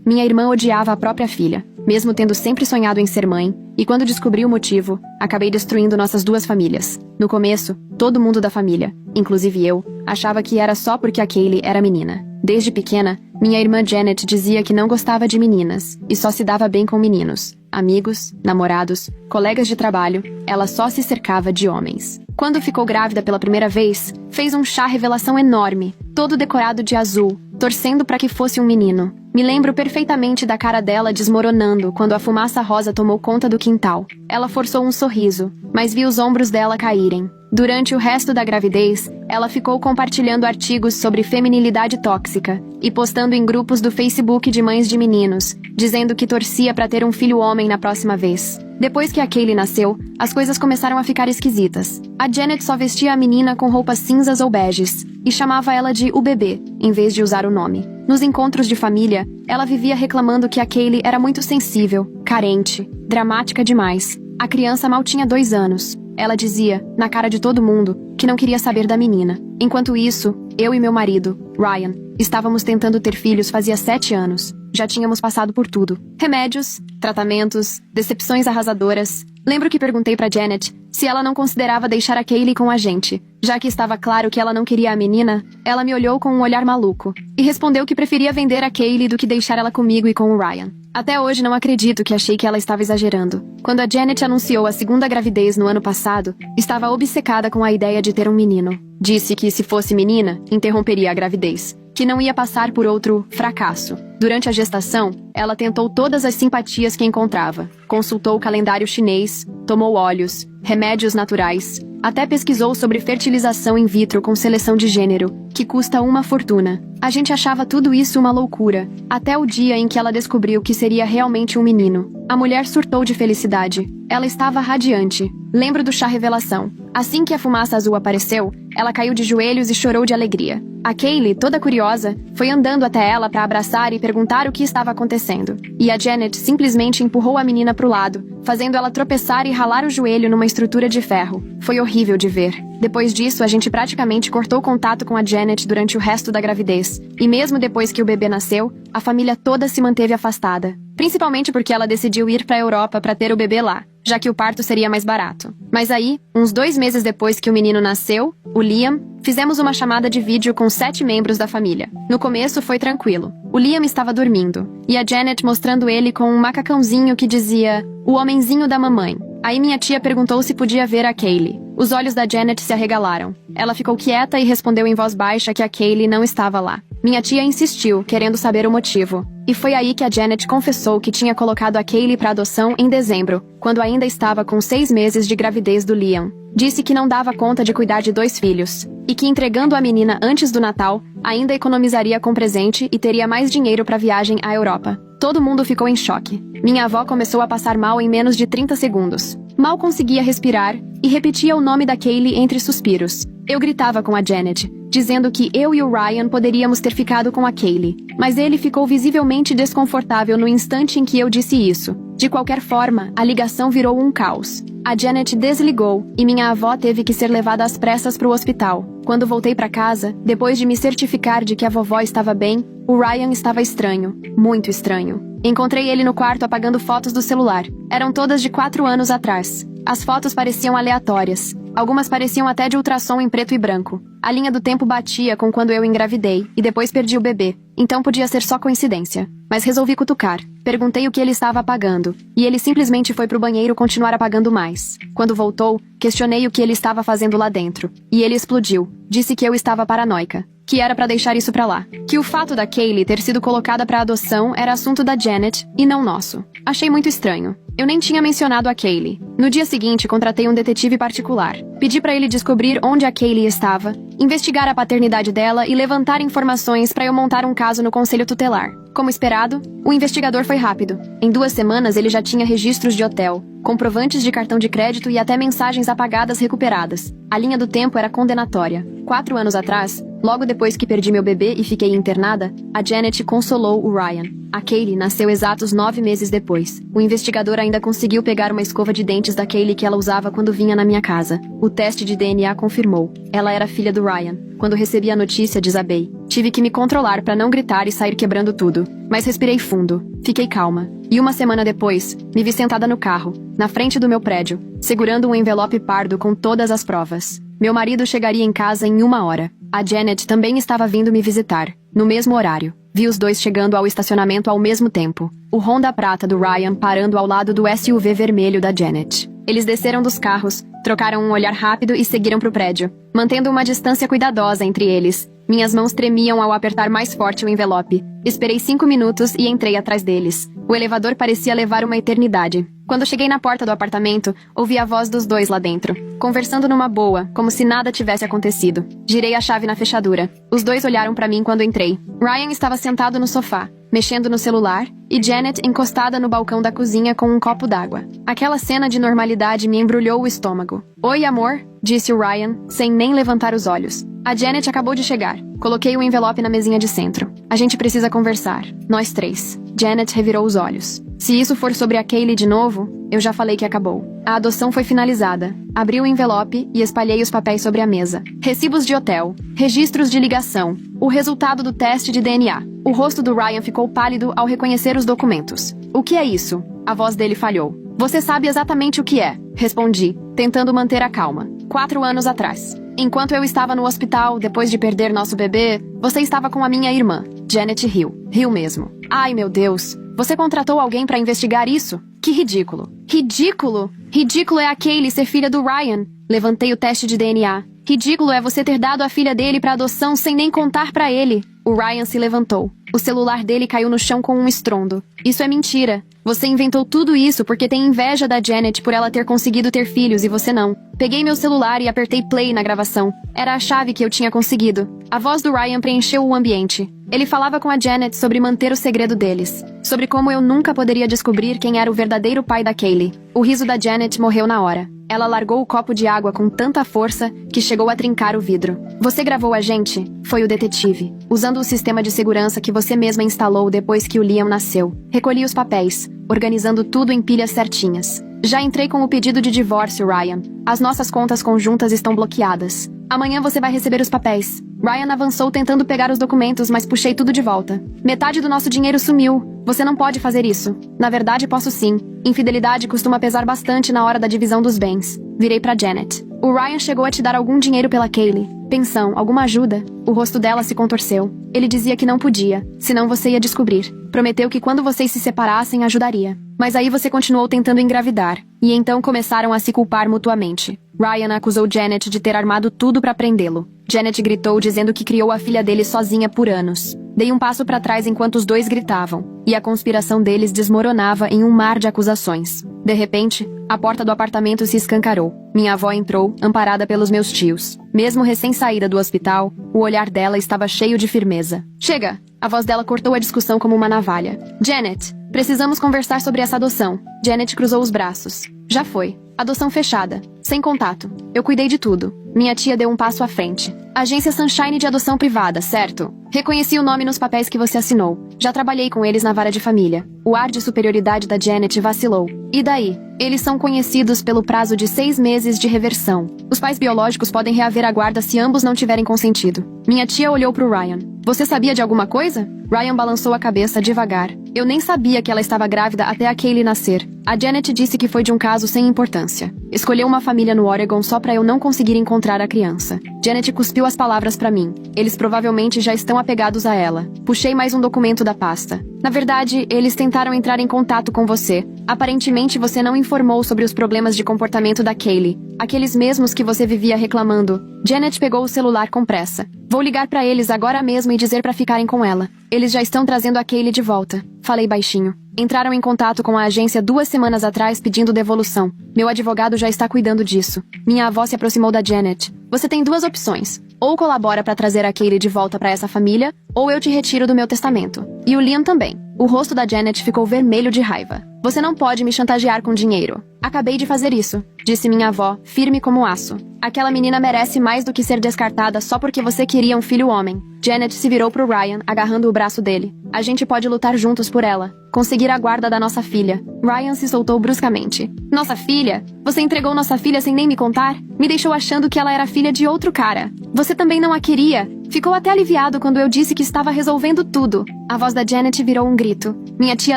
Minha irmã odiava a própria filha, mesmo tendo sempre sonhado em ser mãe, e quando descobri o motivo, acabei destruindo nossas duas famílias. No começo, todo mundo da família, inclusive eu, achava que era só porque a Kaylee era menina. Desde pequena, minha irmã Janet dizia que não gostava de meninas, e só se dava bem com meninos. Amigos, namorados, colegas de trabalho, ela só se cercava de homens. Quando ficou grávida pela primeira vez, fez um chá revelação enorme, todo decorado de azul, torcendo para que fosse um menino. Me lembro perfeitamente da cara dela desmoronando quando a fumaça rosa tomou conta do quintal. Ela forçou um sorriso, mas vi os ombros dela caírem. Durante o resto da gravidez, ela ficou compartilhando artigos sobre feminilidade tóxica e postando em grupos do Facebook de mães de meninos, dizendo que torcia para ter um filho homem na próxima vez. Depois que a Kaylee nasceu, as coisas começaram a ficar esquisitas. A Janet só vestia a menina com roupas cinzas ou beges, e chamava ela de o bebê, em vez de usar o nome. Nos encontros de família, ela vivia reclamando que a Kaylee era muito sensível, carente, dramática demais. A criança mal tinha 2 anos. Ela dizia, na cara de todo mundo, que não queria saber da menina. Enquanto isso, eu e meu marido, Ryan, estávamos tentando ter filhos fazia 7 anos. Já tínhamos passado por tudo. Remédios, tratamentos, decepções arrasadoras. Lembro que perguntei pra Janet se ela não considerava deixar a Kaylee com a gente. Já que estava claro que ela não queria a menina, ela me olhou com um olhar maluco e respondeu que preferia vender a Kaylee do que deixar ela comigo e com o Ryan. Até hoje não acredito que achei que ela estava exagerando. Quando a Janet anunciou a segunda gravidez no ano passado, estava obcecada com a ideia de ter um menino. Disse que se fosse menina, interromperia a gravidez, que não ia passar por outro fracasso. Durante a gestação, ela tentou todas as simpatias que encontrava. Consultou o calendário chinês, tomou óleos, remédios naturais, até pesquisou sobre fertilização in vitro com seleção de gênero, que custa uma fortuna. A gente achava tudo isso uma loucura, até o dia em que ela descobriu que seria realmente um menino. A mulher surtou de felicidade. Ela estava radiante. Lembro do chá revelação. Assim que a fumaça azul apareceu, ela caiu de joelhos e chorou de alegria. A Kaylee, toda curiosa, foi andando até ela para abraçar e perguntar o que estava acontecendo. E a Janet simplesmente empurrou a menina pro lado, fazendo ela tropeçar e ralar o joelho numa estrutura de ferro. Foi horrível de ver. Depois disso, a gente praticamente cortou contato com a Janet durante o resto da gravidez. E mesmo depois que o bebê nasceu, a família toda se manteve afastada. Principalmente porque ela decidiu ir para a Europa para ter o bebê lá, já que o parto seria mais barato. Mas aí, uns 2 meses depois que o menino nasceu, o Liam, fizemos uma chamada de vídeo com 7 membros da família. No começo foi tranquilo. O Liam estava dormindo, e a Janet mostrando ele com um macacãozinho que dizia "O homenzinho da mamãe". Aí minha tia perguntou se podia ver a Kaylee. Os olhos da Janet se arregalaram. Ela ficou quieta e respondeu em voz baixa que a Kaylee não estava lá. Minha tia insistiu, querendo saber o motivo. E foi aí que a Janet confessou que tinha colocado a Kaylee para adoção em dezembro, quando ainda estava com 6 meses de gravidez do Liam. Disse que não dava conta de cuidar de 2 filhos, e que entregando a menina antes do Natal, ainda economizaria com presente e teria mais dinheiro para a viagem à Europa. Todo mundo ficou em choque. Minha avó começou a passar mal em menos de 30 segundos. Mal conseguia respirar e repetia o nome da Kaylee entre suspiros. Eu gritava com a Janet, dizendo que eu e o Ryan poderíamos ter ficado com a Kaylee, mas ele ficou visivelmente desconfortável no instante em que eu disse isso. De qualquer forma, a ligação virou um caos. A Janet desligou e minha avó teve que ser levada às pressas para o hospital. Quando voltei para casa, depois de me certificar de que a vovó estava bem, o Ryan estava estranho, muito estranho. Encontrei ele no quarto apagando fotos do celular. Eram todas de 4 anos atrás. As fotos pareciam aleatórias. Algumas pareciam até de ultrassom em preto e branco. A linha do tempo batia com quando eu engravidei e depois perdi o bebê. Então podia ser só coincidência. Mas resolvi cutucar. Perguntei o que ele estava apagando. E ele simplesmente foi pro banheiro continuar apagando mais. Quando voltou, questionei o que ele estava fazendo lá dentro. E ele explodiu. Disse que eu estava paranoica. Que era pra deixar isso pra lá. Que o fato da Kaylee ter sido colocada pra adoção era assunto da Janet e não nosso. Achei muito estranho. Eu nem tinha mencionado a Kaylee. No dia seguinte, contratei um detetive particular. Pedi pra ele descobrir onde a Kaylee estava, investigar a paternidade dela e levantar informações pra eu montar um caso no conselho tutelar. Como esperado, o investigador foi rápido. Em 2 semanas ele já tinha registros de hotel, comprovantes de cartão de crédito e até mensagens apagadas recuperadas. A linha do tempo era condenatória. 4 anos atrás, logo depois que perdi meu bebê e fiquei internada, a Janet consolou o Ryan. A Kaylee nasceu exatos 9 meses depois. O investigador ainda conseguiu pegar uma escova de dentes da Kaylee que ela usava quando vinha na minha casa. O teste de DNA confirmou. Ela era filha do Ryan. Quando recebi a notícia, desabei. Tive que me controlar para não gritar e sair quebrando tudo. Mas respirei fundo. Fiquei calma. E uma semana depois, me vi sentada no carro, na frente do meu prédio, segurando um envelope pardo com todas as provas. Meu marido chegaria em casa em 1 hora. A Janet também estava vindo me visitar, no mesmo horário. Vi os dois chegando ao estacionamento ao mesmo tempo. O Honda prata do Ryan parando ao lado do SUV vermelho da Janet. Eles desceram dos carros, trocaram um olhar rápido e seguiram para o prédio, mantendo uma distância cuidadosa entre eles. Minhas mãos tremiam ao apertar mais forte o envelope. Esperei 5 minutos e entrei atrás deles. O elevador parecia levar uma eternidade. Quando cheguei na porta do apartamento, ouvi a voz dos dois lá dentro, conversando numa boa, como se nada tivesse acontecido. Girei a chave na fechadura. Os dois olharam para mim quando entrei. Ryan estava sentado no sofá, mexendo no celular, e Janet encostada no balcão da cozinha com um copo d'água. Aquela cena de normalidade me embrulhou o estômago. "Oi, amor", disse o Ryan, sem nem levantar os olhos. A Janet acabou de chegar. Coloquei o envelope na mesinha de centro. "A gente precisa conversar. Nós três." Janet revirou os olhos. "Se isso for sobre a Kaylee de novo, eu já falei que acabou." A adoção foi finalizada. Abri o envelope e espalhei os papéis sobre a mesa. Recibos de hotel, registros de ligação, o resultado do teste de DNA. O rosto do Ryan ficou pálido ao reconhecer os documentos. "O que é isso?" A voz dele falhou. "Você sabe exatamente o que é", respondi, tentando manter a calma. 4 anos atrás. Enquanto eu estava no hospital, depois de perder nosso bebê, você estava com a minha irmã." Janet riu. Riu mesmo. "Ai, meu Deus. Você contratou alguém para investigar isso? Que ridículo." "Ridículo? Ridículo é a Kaylee ser filha do Ryan." Levantei o teste de DNA. "Ridículo é você ter dado a filha dele para adoção sem nem contar para ele." O Ryan se levantou. O celular dele caiu no chão com um estrondo. "Isso é mentira. Você inventou tudo isso porque tem inveja da Janet por ela ter conseguido ter filhos e você não." Peguei meu celular e apertei play na gravação. Era a chave que eu tinha conseguido. A voz do Ryan preencheu o ambiente. Ele falava com a Janet sobre manter o segredo deles. Sobre como eu nunca poderia descobrir quem era o verdadeiro pai da Kaylee. O riso da Janet morreu na hora. Ela largou o copo de água com tanta força que chegou a trincar o vidro. "Você gravou a gente?" Foi o detetive. "Usando o sistema de segurança que você mesma instalou depois que o Liam nasceu." Recolhi os papéis, organizando tudo em pilhas certinhas. "Já entrei com o pedido de divórcio, Ryan. As nossas contas conjuntas estão bloqueadas. Amanhã você vai receber os papéis." Ryan avançou tentando pegar os documentos, mas puxei tudo de volta. "Metade do nosso dinheiro sumiu. Você não pode fazer isso." "Na verdade, posso sim. Infidelidade costuma pesar bastante na hora da divisão dos bens." Virei pra Janet. "O Ryan chegou a te dar algum dinheiro pela Kaylee? Pensão, alguma ajuda?" O rosto dela se contorceu. "Ele dizia que não podia, senão você ia descobrir. Prometeu que quando vocês se separassem, ajudaria. Mas aí você continuou tentando engravidar. E então começaram a se culpar mutuamente." Ryan acusou Janet de ter armado tudo para prendê-lo. Janet gritou dizendo que criou a filha dele sozinha por anos. Dei um passo para trás enquanto os dois gritavam, e a conspiração deles desmoronava em um mar de acusações. De repente, a porta do apartamento se escancarou. Minha avó entrou, amparada pelos meus tios. Mesmo recém-saída do hospital, o olhar dela estava cheio de firmeza. "Chega!" A voz dela cortou a discussão como uma navalha. "Janet, precisamos conversar sobre essa adoção." Janet cruzou os braços. "Já foi. Adoção fechada. Sem contato. Eu cuidei de tudo." Minha tia deu um passo à frente. "Agência Sunshine de Adoção Privada, certo? Reconheci o nome nos papéis que você assinou. Já trabalhei com eles na vara de família." O ar de superioridade da Janet vacilou. "E daí? Eles são conhecidos pelo prazo de 6 meses de reversão. Os pais biológicos podem reaver a guarda se ambos não tiverem consentido." Minha tia olhou pro Ryan. "Você sabia de alguma coisa?" Ryan balançou a cabeça devagar. "Eu nem sabia que ela estava grávida até a Kaylee nascer." A Janet disse que foi de um caso sem importância. "Escolheu uma família no Oregon só pra eu não conseguir encontrar a criança." Janet cuspiu as palavras pra mim. "Eles provavelmente já estão apegados a ela." Puxei mais um documento da pasta. "Na verdade, eles tentaram entrar em contato com você. Aparentemente você não informou sobre os problemas de comportamento da Kaylee. Aqueles mesmos que você vivia reclamando." Janet pegou o celular com pressa. "Vou ligar pra eles agora mesmo e dizer pra ficarem com ela. Eles já estão trazendo a Kaylee de volta." Falei baixinho. "Entraram em contato com a agência 2 semanas atrás pedindo devolução. Meu advogado já está cuidando disso." Minha avó se aproximou da Janet. "Você tem 2 opções. Ou colabora pra trazer a Kaylee de volta pra essa família, ou eu te retiro do meu testamento. E o Liam também." O rosto da Janet ficou vermelho de raiva. Você não pode me chantagear com dinheiro. Acabei de fazer isso, disse minha avó, firme como aço. Aquela menina merece mais do que ser descartada só porque você queria um filho homem. Janet se virou pro Ryan, agarrando o braço dele. A gente pode lutar juntos por ela. Conseguir a guarda da nossa filha. Ryan se soltou bruscamente. Nossa filha? Você entregou nossa filha sem nem me contar? Me deixou achando que ela era filha de outro cara. Você também não a queria. Ficou até aliviado quando eu disse que estava resolvendo tudo. A voz da Janet virou um grito. Minha tia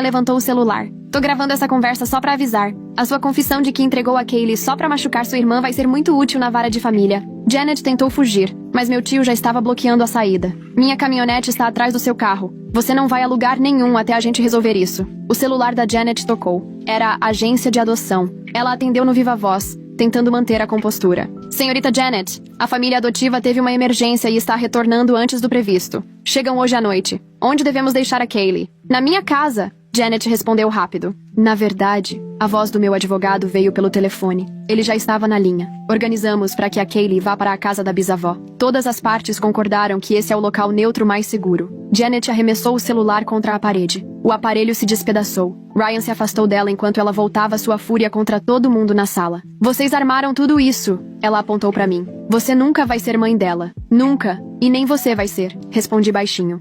levantou o celular. Tô gravando essa conversa só pra avisar. A sua confissão de que entregou a Kaylee só pra machucar sua irmã vai ser muito útil na vara de família. Janet tentou fugir, mas meu tio já estava bloqueando a saída. Minha caminhonete está atrás do seu carro. Você não vai a lugar nenhum até a gente resolver isso. O celular da Janet tocou. Era a agência de adoção. Ela atendeu no viva voz, tentando manter a compostura. Senhorita Janet, a família adotiva teve uma emergência e está retornando antes do previsto. Chegam hoje à noite. Onde devemos deixar a Kaylee? Na minha casa. Janet respondeu rápido. Na verdade, a voz do meu advogado veio pelo telefone. Ele já estava na linha. Organizamos para que a Kaylee vá para a casa da bisavó. Todas as partes concordaram que esse é o local neutro mais seguro. Janet arremessou o celular contra a parede. O aparelho se despedaçou. Ryan se afastou dela enquanto ela voltava sua fúria contra todo mundo na sala. Vocês armaram tudo isso. Ela apontou para mim. Você nunca vai ser mãe dela. Nunca. E nem você vai ser. Respondi baixinho.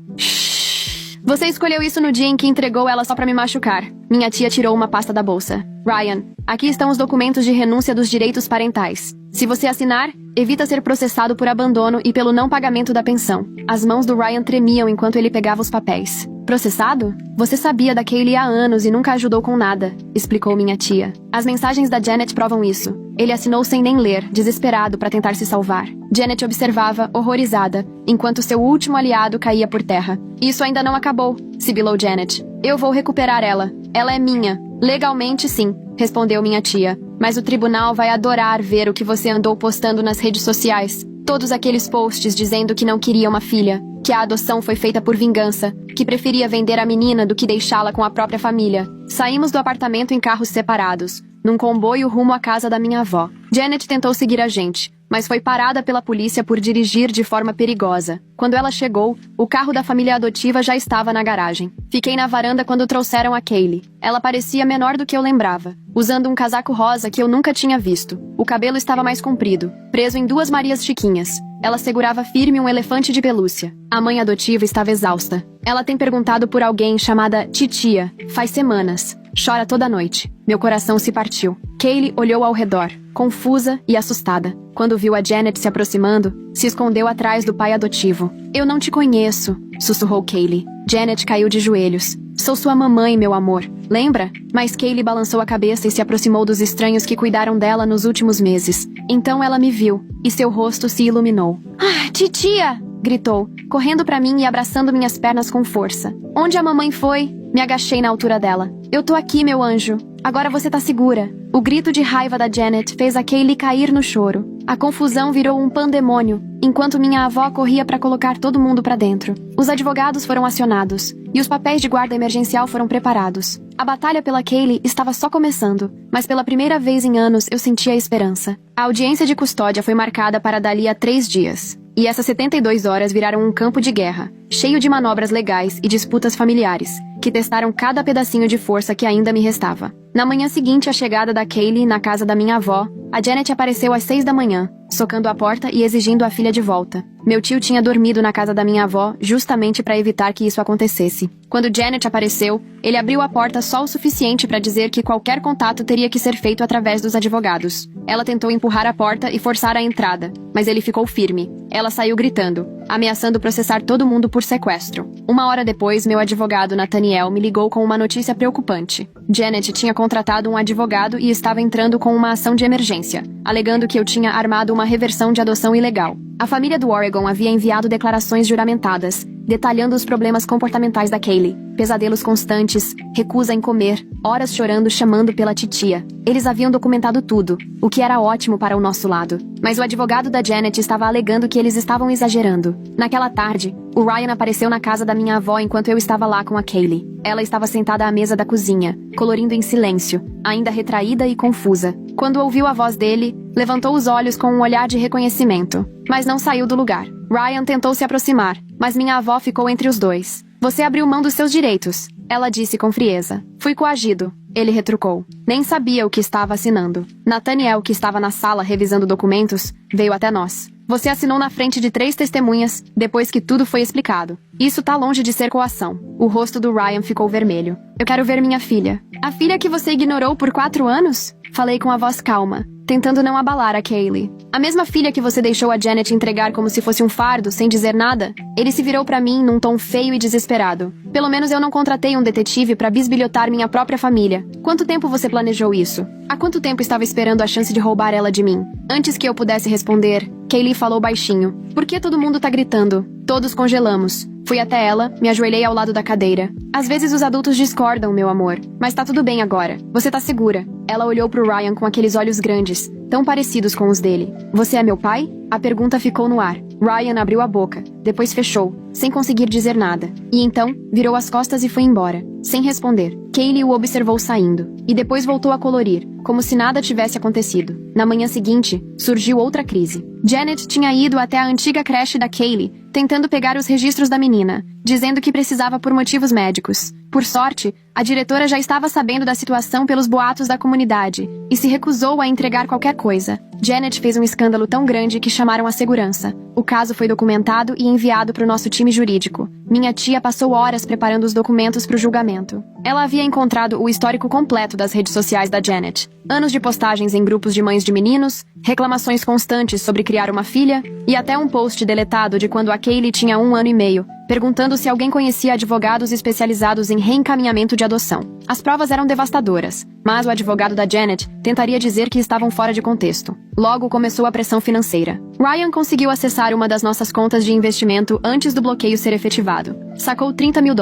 Você escolheu isso no dia em que entregou ela só pra me machucar. Minha tia tirou uma pasta da bolsa. Ryan, aqui estão os documentos de renúncia dos direitos parentais. Se você assinar, evita ser processado por abandono e pelo não pagamento da pensão. As mãos do Ryan tremiam enquanto ele pegava os papéis. Processado? Você sabia da Kaylee há anos e nunca ajudou com nada, explicou minha tia. As mensagens da Janet provam isso. Ele assinou sem nem ler, desesperado para tentar se salvar. Janet observava, horrorizada, enquanto seu último aliado caía por terra. Isso ainda não acabou, sibilou Janet. Eu vou recuperar ela. Ela é minha. Legalmente, sim, respondeu minha tia. Mas o tribunal vai adorar ver o que você andou postando nas redes sociais. Todos aqueles posts dizendo que não queria uma filha, que a adoção foi feita por vingança, que preferia vender a menina do que deixá-la com a própria família. Saímos do apartamento em carros separados, num comboio rumo à casa da minha avó. Janet tentou seguir a gente, mas foi parada pela polícia por dirigir de forma perigosa. Quando ela chegou, o carro da família adotiva já estava na garagem. Fiquei na varanda quando trouxeram a Kaylee. Ela parecia menor do que eu lembrava, usando um casaco rosa que eu nunca tinha visto. O cabelo estava mais comprido, preso em duas Marias Chiquinhas. Ela segurava firme um elefante de pelúcia. A mãe adotiva estava exausta. Ela tem perguntado por alguém chamada Titia, faz semanas. Chora toda noite. Meu coração se partiu. Kaylee olhou ao redor, confusa e assustada. Quando viu a Janet se aproximando, se escondeu atrás do pai adotivo. Eu não te conheço, sussurrou Kaylee. Janet caiu de joelhos. Sou sua mamãe, meu amor. Lembra? Mas Kaylee balançou a cabeça e se aproximou dos estranhos que cuidaram dela nos últimos meses. Então ela me viu, e seu rosto se iluminou. Ah, titia! Gritou, correndo para mim e abraçando minhas pernas com força. Onde a mamãe foi? Me agachei na altura dela. Eu tô aqui, meu anjo. Agora você tá segura. O grito de raiva da Janet fez a Kaylee cair no choro. A confusão virou um pandemônio, enquanto minha avó corria para colocar todo mundo para dentro. Os advogados foram acionados, e os papéis de guarda emergencial foram preparados. A batalha pela Kaylee estava só começando, mas pela primeira vez em anos eu sentia a esperança. A audiência de custódia foi marcada para dali a 3 dias. E essas 72 horas viraram um campo de guerra, cheio de manobras legais e disputas familiares, que testaram cada pedacinho de força que ainda me restava. Na manhã seguinte à chegada da Kaylee na casa da minha avó, a Janet apareceu às 6 da manhã, socando a porta e exigindo a filha de volta. Meu tio tinha dormido na casa da minha avó justamente para evitar que isso acontecesse. Quando Janet apareceu, ele abriu a porta só o suficiente para dizer que qualquer contato teria que ser feito através dos advogados. Ela tentou empurrar a porta e forçar a entrada, mas ele ficou firme. Ela saiu gritando, ameaçando processar todo mundo por sequestro. 1 hora depois, meu advogado Nathaniel me ligou com uma notícia preocupante. Janet tinha contratado um advogado e estava entrando com uma ação de emergência, alegando que eu tinha armado uma reversão de adoção ilegal. A família do Oregon havia enviado declarações juramentadas, detalhando os problemas comportamentais da Kaylee. Pesadelos constantes, recusa em comer, horas chorando chamando pela titia. Eles haviam documentado tudo, o que era ótimo para o nosso lado. Mas o advogado da Janet estava alegando que eles estavam exagerando. Naquela tarde, o Ryan apareceu na casa da minha avó enquanto eu estava lá com a Kaylee. Ela estava sentada à mesa da cozinha, colorindo em silêncio, ainda retraída e confusa. Quando ouviu a voz dele, levantou os olhos com um olhar de reconhecimento, mas não saiu do lugar. Ryan tentou se aproximar, mas minha avó ficou entre os dois. Você abriu mão dos seus direitos, ela disse com frieza. Fui coagido. ele retrucou. Nem sabia o que estava assinando. Nathaniel, que estava na sala revisando documentos, veio até nós. Você assinou na frente de 3 testemunhas, depois que tudo foi explicado. Isso tá longe de ser coação. O rosto do Ryan ficou vermelho. Eu quero ver minha filha. A filha que você ignorou por 4 anos? Falei com a voz calma, tentando não abalar a Kaylee. A mesma filha que você deixou a Janet entregar como se fosse um fardo, sem dizer nada? Ele se virou pra mim num tom feio e desesperado. Pelo menos eu não contratei um detetive pra bisbilhotar minha própria família. Quanto tempo você planejou isso? Há quanto tempo estava esperando a chance de roubar ela de mim? Antes que eu pudesse responder, Kaylee falou baixinho. Por que todo mundo tá gritando? Todos congelamos. Fui até ela, me ajoelhei ao lado da cadeira. Às vezes os adultos discordam, meu amor. Mas tá tudo bem agora. Você tá segura. Ela olhou pro Ryan com aqueles olhos grandes, tão parecidos com os dele. Você é meu pai? A pergunta ficou no ar. Ryan abriu a boca, depois fechou, sem conseguir dizer nada. E então, virou as costas e foi embora, sem responder. Kaylee o observou saindo, e depois voltou a colorir, como se nada tivesse acontecido. Na manhã seguinte, surgiu outra crise. Janet tinha ido até a antiga creche da Kaylee, tentando pegar os registros da menina, dizendo que precisava por motivos médicos. Por sorte, a diretora já estava sabendo da situação pelos boatos da comunidade e se recusou a entregar qualquer coisa. Janet fez um escândalo tão grande que chamaram a segurança. O caso foi documentado e enviado para o nosso time jurídico. Minha tia passou horas preparando os documentos para o julgamento. Ela havia encontrado o histórico completo das redes sociais da Janet. Anos de postagens em grupos de mães de meninos, reclamações constantes sobre criar uma filha e até um post deletado de quando a Kaylee tinha 1 ano e meio, perguntando se alguém conhecia advogados especializados em reencaminhamento de adoção. As provas eram devastadoras, mas o advogado da Janet tentaria dizer que estavam fora de contexto. Logo começou a pressão financeira. Ryan conseguiu acessar uma das nossas contas de investimento antes do bloqueio ser efetivado. Sacou $30 mil.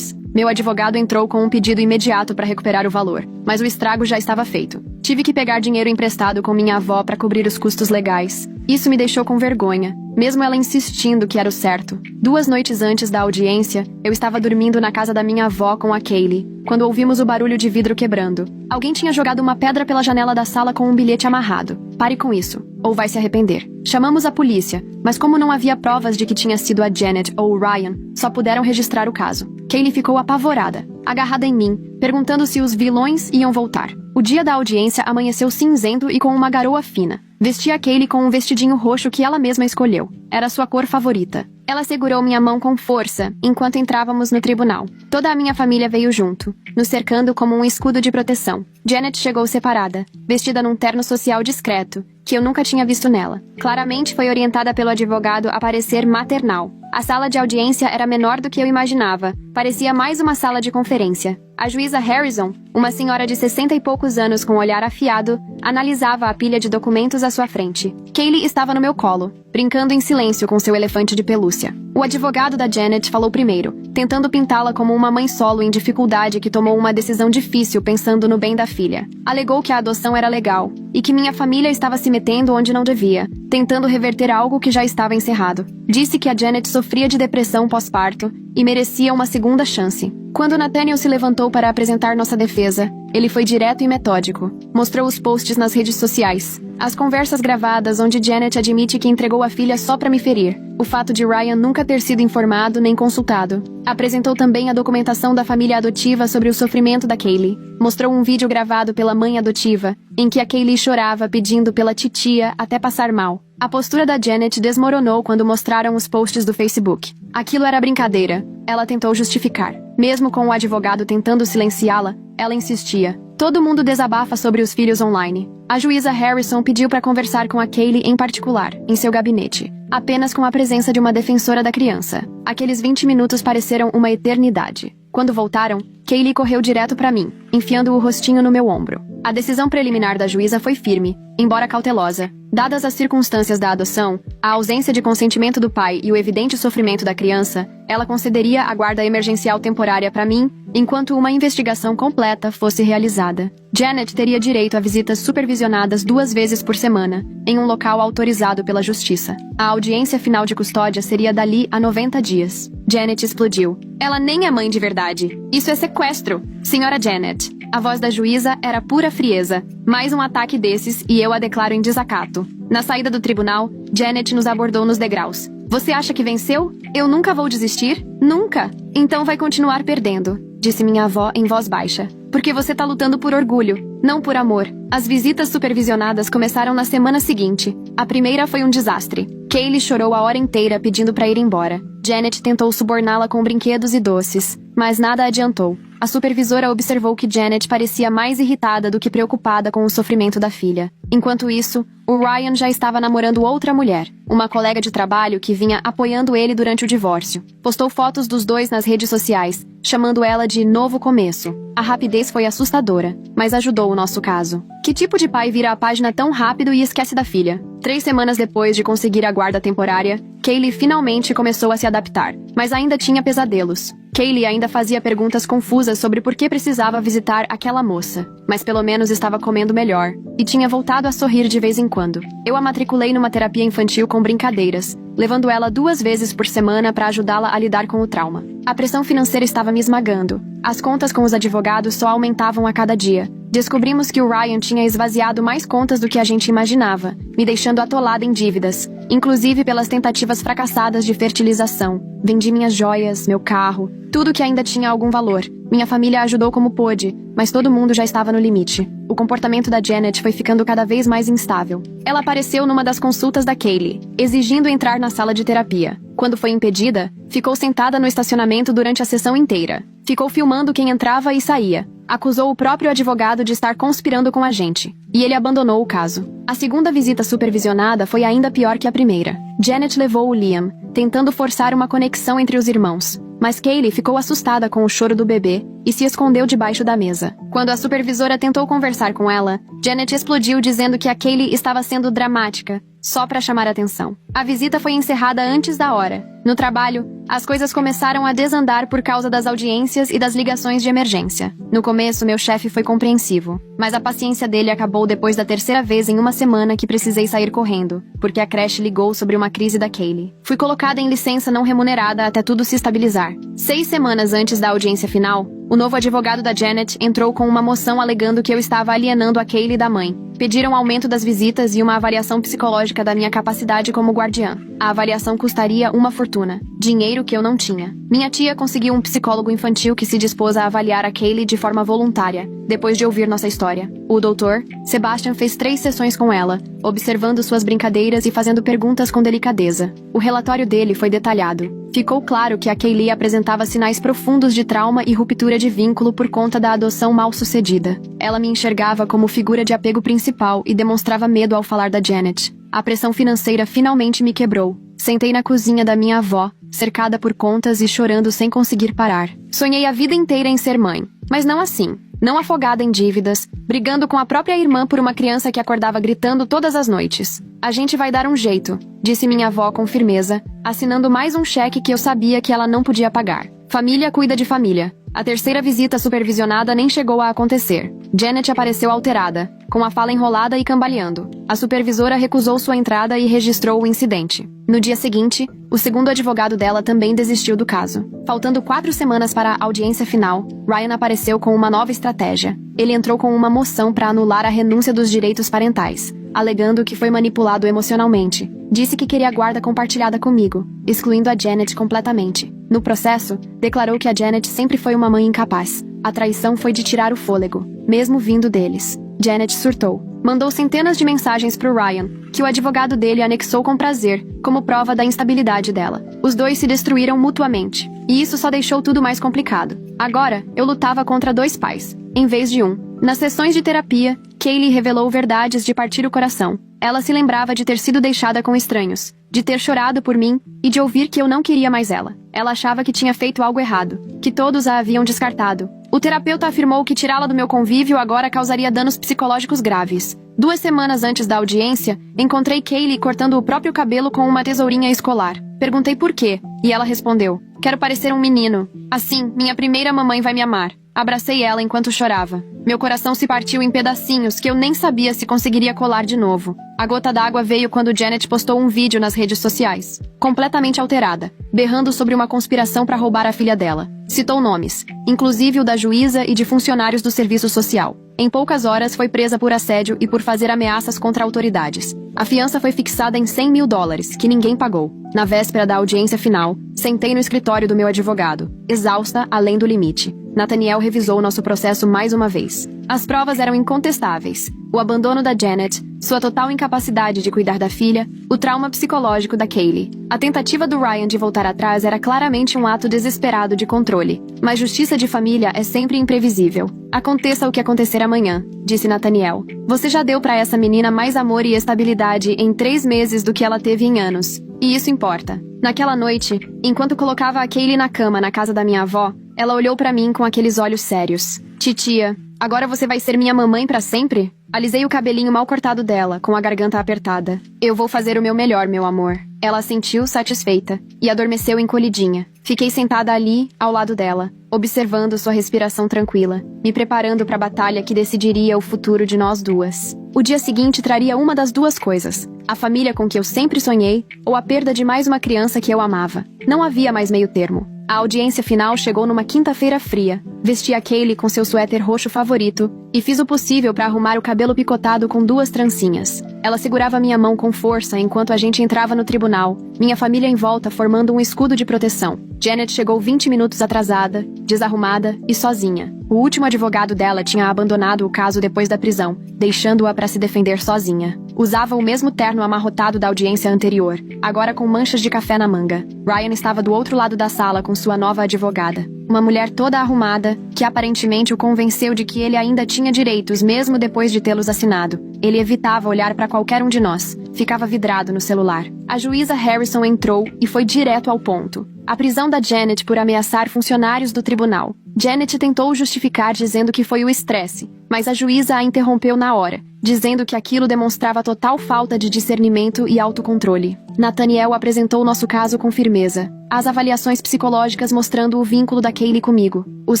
Meu advogado entrou com um pedido imediato para recuperar o valor, mas o estrago já estava feito. Tive que pegar dinheiro emprestado com minha avó para cobrir os custos legais. Isso me deixou com vergonha, mesmo ela insistindo que era o certo. 2 noites antes da audiência, eu estava dormindo na casa da minha avó com a Kaylee, quando ouvimos o barulho de vidro quebrando. Alguém tinha jogado uma pedra pela janela da sala com um bilhete amarrado. Pare com isso, ou vai se arrepender. Chamamos a polícia, mas como não havia provas de que tinha sido a Janet ou o Ryan, só puderam registrar o caso. Kaylee ficou apavorada, agarrada em mim, perguntando se os vilões iam voltar. O dia da audiência amanheceu cinzento e com uma garoa fina. Vestia a Kaylee com um vestidinho roxo que ela mesma escolheu. Era sua cor favorita. Ela segurou minha mão com força, enquanto entrávamos no tribunal. Toda a minha família veio junto, nos cercando como um escudo de proteção. Janet chegou separada, vestida num terno social discreto, que eu nunca tinha visto nela. Claramente foi orientada pelo advogado a parecer maternal. A sala de audiência era menor do que eu imaginava. Parecia mais uma sala de conferência. A juíza Harrison, uma senhora de 60 e poucos anos com um olhar afiado, analisava a pilha de documentos à sua frente. Kaylee estava no meu colo, brincando em silêncio com seu elefante de pelúcia. O advogado da Janet falou primeiro, tentando pintá-la como uma mãe solo em dificuldade que tomou uma decisão difícil pensando no bem da filha. Alegou que a adoção era legal e que minha família estava se metendo onde não devia, tentando reverter algo que já estava encerrado. Disse que a Janet sofria de depressão pós-parto e merecia uma segunda chance. Quando Nathaniel se levantou para apresentar nossa defesa, ele foi direto e metódico. Mostrou os posts nas redes sociais, as conversas gravadas onde Janet admite que entregou a filha só para me ferir, o fato de Ryan nunca ter sido informado nem consultado. Apresentou também a documentação da família adotiva sobre o sofrimento da Kaylee. Mostrou um vídeo gravado pela mãe adotiva, em que a Kaylee chorava pedindo pela titia até passar mal. A postura da Janet desmoronou quando mostraram os posts do Facebook. Aquilo era brincadeira. Ela tentou justificar. Mesmo com o advogado tentando silenciá-la, ela insistia. Todo mundo desabafa sobre os filhos online. A juíza Harrison pediu para conversar com a Kaylee em particular, em seu gabinete, apenas com a presença de uma defensora da criança. Aqueles 20 minutos pareceram uma eternidade. Quando voltaram, Kaylee correu direto para mim, enfiando o rostinho no meu ombro. A decisão preliminar da juíza foi firme, embora cautelosa. Dadas as circunstâncias da adoção, a ausência de consentimento do pai e o evidente sofrimento da criança, ela concederia a guarda emergencial temporária para mim, enquanto uma investigação completa fosse realizada. Janet teria direito a visitas supervisionadas 2 vezes por semana, em um local autorizado pela justiça. A audiência final de custódia seria dali a 90 dias. Janet explodiu. Ela nem é mãe de verdade. Isso é sequestro, senhora Janet. A voz da juíza era pura frieza. Mais um ataque desses e eu a declaro em desacato. Na saída do tribunal, Janet nos abordou nos degraus. Você acha que venceu? Eu nunca vou desistir? Nunca! Então vai continuar perdendo. disse minha avó em voz baixa. Porque você tá lutando por orgulho, não por amor. As visitas supervisionadas começaram na semana seguinte. A primeira foi um desastre. Kaylee chorou a hora inteira pedindo pra ir embora. Janet tentou suborná-la com brinquedos e doces, mas nada adiantou. A supervisora observou que Janet parecia mais irritada do que preocupada com o sofrimento da filha. Enquanto isso, o Ryan já estava namorando outra mulher, uma colega de trabalho que vinha apoiando ele durante o divórcio. Postou fotos dos dois nas redes sociais, chamando ela de Novo Começo. A rapidez foi assustadora, mas ajudou o nosso caso. Que tipo de pai vira a página tão rápido e esquece da filha? 3 semanas depois de conseguir a guarda temporária, Kaylee finalmente começou a se adaptar, mas ainda tinha pesadelos. Kaylee ainda fazia perguntas confusas sobre por que precisava visitar aquela moça, mas pelo menos estava comendo melhor, e tinha voltado a sorrir de vez em quando. Eu a matriculei numa terapia infantil com brincadeiras, levando ela 2 vezes por semana para ajudá-la a lidar com o trauma. A pressão financeira estava me esmagando. As contas com os advogados só aumentavam a cada dia. Descobrimos que o Ryan tinha esvaziado mais contas do que a gente imaginava, me deixando atolada em dívidas, inclusive pelas tentativas fracassadas de fertilização. Vendi minhas joias, meu carro, tudo que ainda tinha algum valor. Minha família ajudou como pôde, mas todo mundo já estava no limite. O comportamento da Janet foi ficando cada vez mais instável. Ela apareceu numa das consultas da Kaylee, exigindo entrar na sala de terapia. Quando foi impedida, ficou sentada no estacionamento durante a sessão inteira. Ficou filmando quem entrava e saía. Acusou o próprio advogado de estar conspirando com a gente. E ele abandonou o caso. A segunda visita supervisionada foi ainda pior que a primeira. Janet levou o Liam, tentando forçar uma conexão entre os irmãos. Mas Kaylee ficou assustada com o choro do bebê e se escondeu debaixo da mesa. Quando a supervisora tentou conversar com ela, Janet explodiu dizendo que a Kaylee estava sendo dramática, só para chamar atenção. A visita foi encerrada antes da hora. No trabalho, as coisas começaram a desandar por causa das audiências e das ligações de emergência. No começo, meu chefe foi compreensivo, mas a paciência dele acabou depois da 3ª vez em uma semana que precisei sair correndo, porque a creche ligou sobre uma crise da Kaylee. Fui colocada em licença não remunerada até tudo se estabilizar. 6 semanas antes da audiência final, o novo advogado da Janet entrou com uma moção alegando que eu estava alienando a Kaylee da mãe. Pediram aumento das visitas e uma avaliação psicológica da minha capacidade como guardiã. A avaliação custaria uma fortuna, dinheiro que eu não tinha. Minha tia conseguiu um psicólogo infantil que se dispôs a avaliar a Kaylee de forma voluntária, depois de ouvir nossa história. O doutor, Sebastian, fez 3 sessões com ela, observando suas brincadeiras e fazendo perguntas com delicadeza. O relatório dele foi detalhado. Ficou claro que a Kaylee apresentava sinais profundos de trauma e ruptura de vínculo por conta da adoção mal-sucedida. Ela me enxergava como figura de apego principal e demonstrava medo ao falar da Janet. A pressão financeira finalmente me quebrou. Sentei na cozinha da minha avó, cercada por contas e chorando sem conseguir parar. Sonhei a vida inteira em ser mãe, mas não assim. Não afogada em dívidas, brigando com a própria irmã por uma criança que acordava gritando todas as noites. A gente vai dar um jeito, disse minha avó com firmeza, assinando mais um cheque que eu sabia que ela não podia pagar. Família cuida de família. A 3ª visita supervisionada nem chegou a acontecer. Janet apareceu alterada, com a fala enrolada e cambaleando. A supervisora recusou sua entrada e registrou o incidente. No dia seguinte, o segundo advogado dela também desistiu do caso. Faltando 4 semanas para a audiência final, Ryan apareceu com uma nova estratégia. Ele entrou com uma moção para anular a renúncia dos direitos parentais, alegando que foi manipulado emocionalmente. Disse que queria guarda compartilhada comigo, excluindo a Janet completamente. No processo, declarou que a Janet sempre foi uma mãe incapaz. A traição foi de tirar o fôlego, mesmo vindo deles. Janet surtou. Mandou centenas de mensagens pro Ryan, que o advogado dele anexou com prazer, como prova da instabilidade dela. Os dois se destruíram mutuamente, e isso só deixou tudo mais complicado. Agora, eu lutava contra 2 pais, em vez de um. Nas sessões de terapia, Kaylee revelou verdades de partir o coração. Ela se lembrava de ter sido deixada com estranhos, de ter chorado por mim e de ouvir que eu não queria mais ela. Ela achava que tinha feito algo errado, que todos a haviam descartado. O terapeuta afirmou que tirá-la do meu convívio agora causaria danos psicológicos graves. 2 semanas antes da audiência, encontrei Kaylee cortando o próprio cabelo com uma tesourinha escolar. Perguntei por quê, e ela respondeu: "Quero parecer um menino. Assim, minha primeira mamãe vai me amar." Abracei ela enquanto chorava. Meu coração se partiu em pedacinhos que eu nem sabia se conseguiria colar de novo. A gota d'água veio quando Janet postou um vídeo nas redes sociais, completamente alterada, berrando sobre uma conspiração para roubar a filha dela. Citou nomes, inclusive o da juíza e de funcionários do serviço social. Em poucas horas foi presa por assédio e por fazer ameaças contra autoridades. A fiança foi fixada em $100.000, que ninguém pagou. Na véspera da audiência final, sentei no escritório do meu advogado, exausta além do limite. Nathaniel revisou nosso processo mais uma vez. As provas eram incontestáveis. O abandono da Janet, sua total incapacidade de cuidar da filha, o trauma psicológico da Kaylee. A tentativa do Ryan de voltar atrás era claramente um ato desesperado de controle. Mas justiça de família é sempre imprevisível. Aconteça o que acontecer amanhã, disse Nathaniel. Você já deu para essa menina mais amor e estabilidade em 3 meses do que ela teve em anos. E isso importa. Naquela noite, enquanto colocava a Kaylee na cama na casa da minha avó, ela olhou para mim com aqueles olhos sérios. Titia, agora você vai ser minha mamãe para sempre? Alisei o cabelinho mal cortado dela, com a garganta apertada. Eu vou fazer o meu melhor, meu amor. Ela assentiu, satisfeita, e adormeceu encolhidinha. Fiquei sentada ali, ao lado dela, observando sua respiração tranquila, me preparando para a batalha que decidiria o futuro de nós duas. O dia seguinte traria uma das duas coisas: a família com que eu sempre sonhei, ou a perda de mais uma criança que eu amava. Não havia mais meio termo. A audiência final chegou numa quinta-feira fria. Vesti a Kaylee com seu suéter roxo favorito e fiz o possível para arrumar o cabelo picotado com 2 trancinhas. Ela segurava minha mão com força enquanto a gente entrava no tribunal, minha família em volta formando um escudo de proteção. Janet chegou 20 minutos atrasada, desarrumada e sozinha. O último advogado dela tinha abandonado o caso depois da prisão, deixando-a para se defender sozinha. Usava o mesmo terno amarrotado da audiência anterior, agora com manchas de café na manga. Ryan estava do outro lado da sala com sua nova advogada. Uma mulher toda arrumada, que aparentemente o convenceu de que ele ainda tinha direitos mesmo depois de tê-los assinado. Ele evitava olhar para qualquer um de nós. Ficava vidrado no celular. A juíza Harrison entrou e foi direto ao ponto. A prisão da Janet por ameaçar funcionários do tribunal. Janet tentou justificar dizendo que foi o estresse, mas a juíza a interrompeu na hora, dizendo que aquilo demonstrava total falta de discernimento e autocontrole. Nathaniel apresentou nosso caso com firmeza. As avaliações psicológicas mostrando o vínculo da Kaylee comigo. Os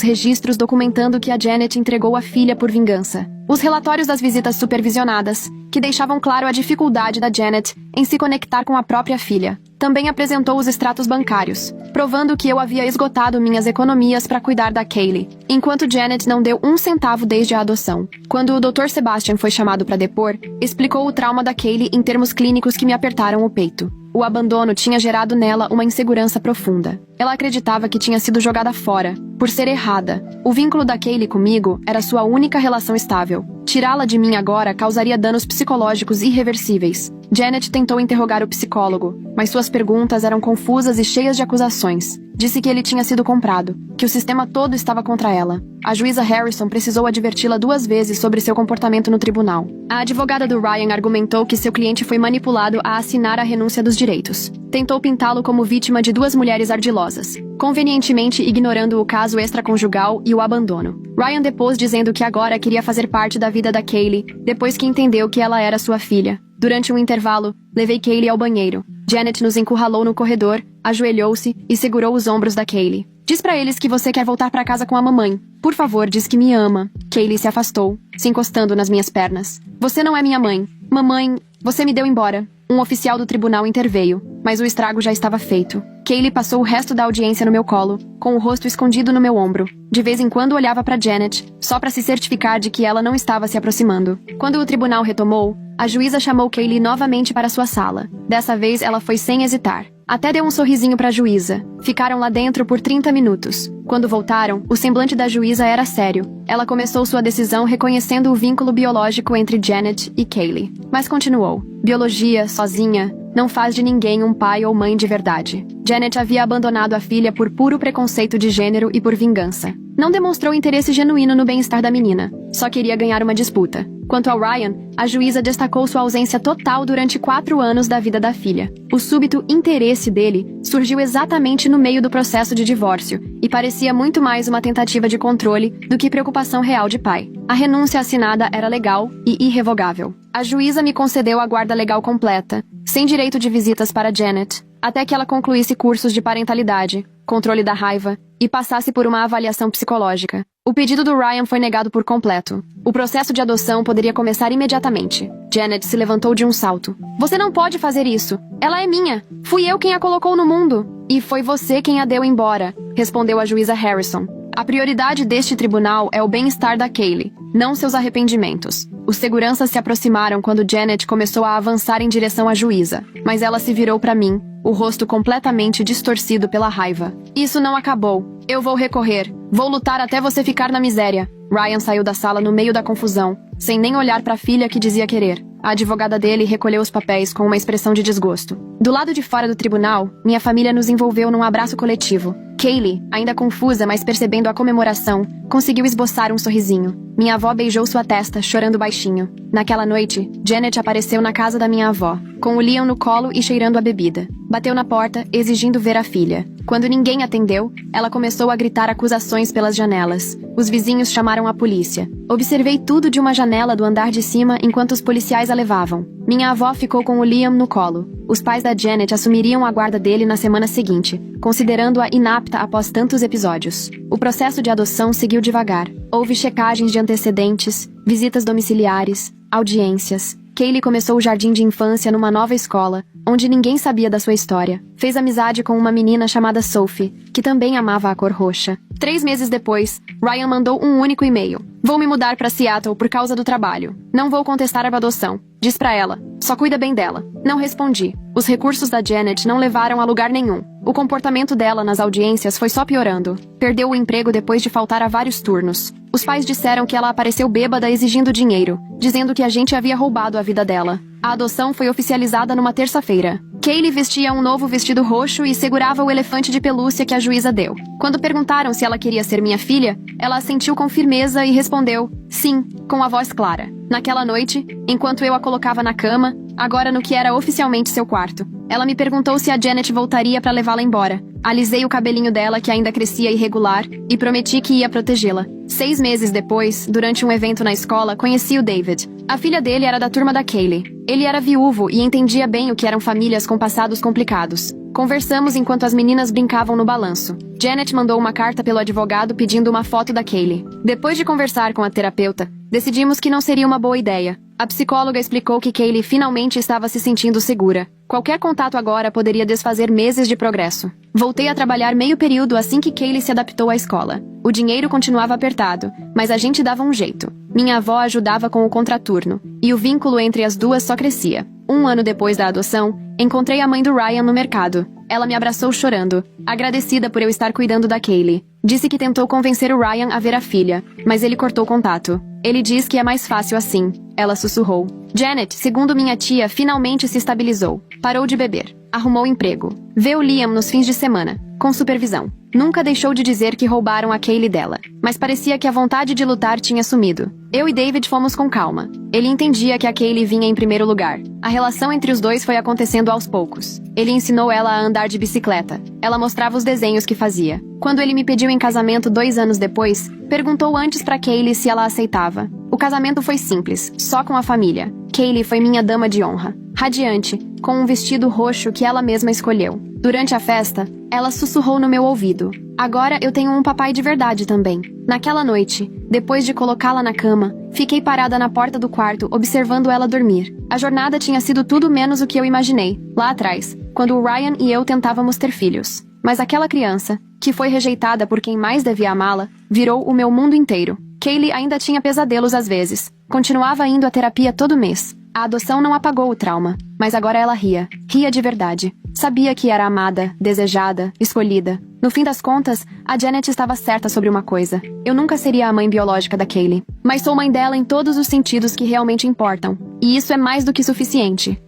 registros documentando que a Janet entregou a filha por vingança. Os relatórios das visitas supervisionadas, que deixavam claro a dificuldade da Janet em se conectar com a própria filha. Também apresentou os extratos bancários, provando que eu havia esgotado minhas economias para cuidar da Kaylee, enquanto Janet não deu 1 centavo desde a adoção. Quando o Dr. Sebastian foi chamado para depor, explicou o trauma da Kaylee em termos clínicos que me apertaram o peito. O abandono tinha gerado nela uma insegurança profunda. Ela acreditava que tinha sido jogada fora, por ser errada. O vínculo da Kaylee comigo era sua única relação estável. Tirá-la de mim agora causaria danos psicológicos irreversíveis. Janet tentou interrogar o psicólogo, mas suas perguntas eram confusas e cheias de acusações. Disse que ele tinha sido comprado, que o sistema todo estava contra ela. A juíza Harrison precisou adverti-la 2 vezes sobre seu comportamento no tribunal. A advogada do Ryan argumentou que seu cliente foi manipulado a assinar a renúncia dos direitos. Tentou pintá-lo como vítima de 2 mulheres ardilosas, convenientemente ignorando o caso extraconjugal e o abandono. Ryan depôs dizendo que agora queria fazer parte da vida da Kaylee, depois que entendeu que ela era sua filha. Durante um intervalo, levei Kaylee ao banheiro. Janet nos encurralou no corredor, ajoelhou-se e segurou os ombros da Kaylee. Diz pra eles que você quer voltar pra casa com a mamãe. Por favor, diz que me ama. Kaylee se afastou, se encostando nas minhas pernas. Você não é minha mãe. Mamãe, você me deu embora. Um oficial do tribunal interveio, mas o estrago já estava feito. Kaylee passou o resto da audiência no meu colo, com o rosto escondido no meu ombro. De vez em quando olhava pra Janet, só pra se certificar de que ela não estava se aproximando. Quando o tribunal retomou, a juíza chamou Kaylee novamente para sua sala. Dessa vez ela foi sem hesitar. Até deu um sorrisinho para a juíza. Ficaram lá dentro por 30 minutos. Quando voltaram, o semblante da juíza era sério. Ela começou sua decisão reconhecendo o vínculo biológico entre Janet e Kaylee. Mas continuou. Biologia, sozinha, não faz de ninguém um pai ou mãe de verdade. Janet havia abandonado a filha por puro preconceito de gênero e por vingança. Não demonstrou interesse genuíno no bem-estar da menina. Só queria ganhar uma disputa. Quanto ao Ryan, a juíza destacou sua ausência total durante 4 anos da vida da filha. O súbito interesse dele surgiu exatamente no meio do processo de divórcio e parecia muito mais uma tentativa de controle do que preocupação real de pai. A renúncia assinada era legal e irrevogável. A juíza me concedeu a guarda legal completa, sem direito de visitas para Janet, até que ela concluísse cursos de parentalidade, controle da raiva e passasse por uma avaliação psicológica. O pedido do Ryan foi negado por completo. O processo de adoção poderia começar imediatamente. Janet se levantou de um salto. Você não pode fazer isso. Ela é minha. Fui eu quem a colocou no mundo. E foi você quem a deu embora, respondeu a juíza Harrison. A prioridade deste tribunal é o bem-estar da Kaylee, não seus arrependimentos. Os seguranças se aproximaram quando Janet começou a avançar em direção à juíza, mas ela se virou para mim, o rosto completamente distorcido pela raiva. Isso não acabou. Eu vou recorrer. Vou lutar até você ficar na miséria. Ryan saiu da sala no meio da confusão, sem nem olhar para a filha que dizia querer. A advogada dele recolheu os papéis com uma expressão de desgosto. Do lado de fora do tribunal, minha família nos envolveu num abraço coletivo. Kaylee, ainda confusa, mas percebendo a comemoração, conseguiu esboçar um sorrisinho. Minha avó beijou sua testa, chorando baixinho. Naquela noite, Janet apareceu na casa da minha avó, com o Liam no colo e cheirando a bebida. Bateu na porta, exigindo ver a filha. Quando ninguém atendeu, ela começou a gritar acusações pelas janelas. Os vizinhos chamaram a polícia. Observei tudo de uma janela do andar de cima enquanto os policiais a levavam. Minha avó ficou com o Liam no colo. Os pais da Janet assumiriam a guarda dele na semana seguinte, considerando-a inapta após tantos episódios. O processo de adoção seguiu devagar. Houve checagens de antecedentes, visitas domiciliares, audiências. Kaylee começou o jardim de infância numa nova escola, onde ninguém sabia da sua história. Fez amizade com uma menina chamada Sophie, que também amava a cor roxa. 3 meses depois, Ryan mandou um único e-mail. Vou me mudar para Seattle por causa do trabalho. Não vou contestar a adoção. Diz pra ela. Só cuida bem dela. Não respondi. Os recursos da Janet não levaram a lugar nenhum. O comportamento dela nas audiências foi só piorando. Perdeu o emprego depois de faltar a vários turnos. Os pais disseram que ela apareceu bêbada exigindo dinheiro, dizendo que a gente havia roubado a vida dela. A adoção foi oficializada numa terça-feira. Kaylee vestia um novo vestido roxo e segurava o elefante de pelúcia que a juíza deu. Quando perguntaram se ela queria ser minha filha, ela assentiu com firmeza e respondeu, sim, com a voz clara. Naquela noite, enquanto eu a colocava na cama, agora no que era oficialmente seu quarto, ela me perguntou se a Janet voltaria para levá-la embora. Alisei o cabelinho dela, que ainda crescia irregular, e prometi que ia protegê-la. 6 meses depois, durante um evento na escola, conheci o David. A filha dele era da turma da Kaylee. Ele era viúvo e entendia bem o que eram famílias com passados complicados. Conversamos enquanto as meninas brincavam no balanço. Janet mandou uma carta pelo advogado pedindo uma foto da Kaylee. Depois de conversar com a terapeuta, decidimos que não seria uma boa ideia. A psicóloga explicou que Kaylee finalmente estava se sentindo segura. Qualquer contato agora poderia desfazer meses de progresso. Voltei a trabalhar meio período assim que Kaylee se adaptou à escola. O dinheiro continuava apertado, mas a gente dava um jeito. Minha avó ajudava com o contraturno, e o vínculo entre as duas só crescia. 1 ano depois da adoção, encontrei a mãe do Ryan no mercado. Ela me abraçou chorando, agradecida por eu estar cuidando da Kaylee. Disse que tentou convencer o Ryan a ver a filha, mas ele cortou contato. Ele diz que é mais fácil assim. Ela sussurrou. Janet, segundo minha tia, finalmente se estabilizou. Parou de beber. Arrumou emprego. Vê o Liam nos fins de semana, com supervisão. Nunca deixou de dizer que roubaram a Kaylee dela, mas parecia que a vontade de lutar tinha sumido. Eu e David fomos com calma. Ele entendia que a Kaylee vinha em primeiro lugar. A relação entre os dois foi acontecendo aos poucos. Ele ensinou ela a andar de bicicleta. Ela mostrava os desenhos que fazia. Quando ele me pediu em casamento 2 anos depois, perguntou antes pra Kaylee se ela aceitava. O casamento foi simples, só com a família. Kaylee foi minha dama de honra, radiante, com um vestido roxo que ela mesma escolheu. Durante a festa, ela sussurrou no meu ouvido. Agora eu tenho um papai de verdade também. Naquela noite, depois de colocá-la na cama, fiquei parada na porta do quarto observando ela dormir. A jornada tinha sido tudo menos o que eu imaginei, lá atrás, quando o Ryan e eu tentávamos ter filhos. Mas aquela criança, que foi rejeitada por quem mais devia amá-la, virou o meu mundo inteiro. Kaylee ainda tinha pesadelos às vezes. Continuava indo à terapia todo mês. A adoção não apagou o trauma, mas agora ela ria. Ria de verdade. Sabia que era amada, desejada, escolhida. No fim das contas, a Janet estava certa sobre uma coisa. Eu nunca seria a mãe biológica da Kaylee, mas sou mãe dela em todos os sentidos que realmente importam. E isso é mais do que suficiente.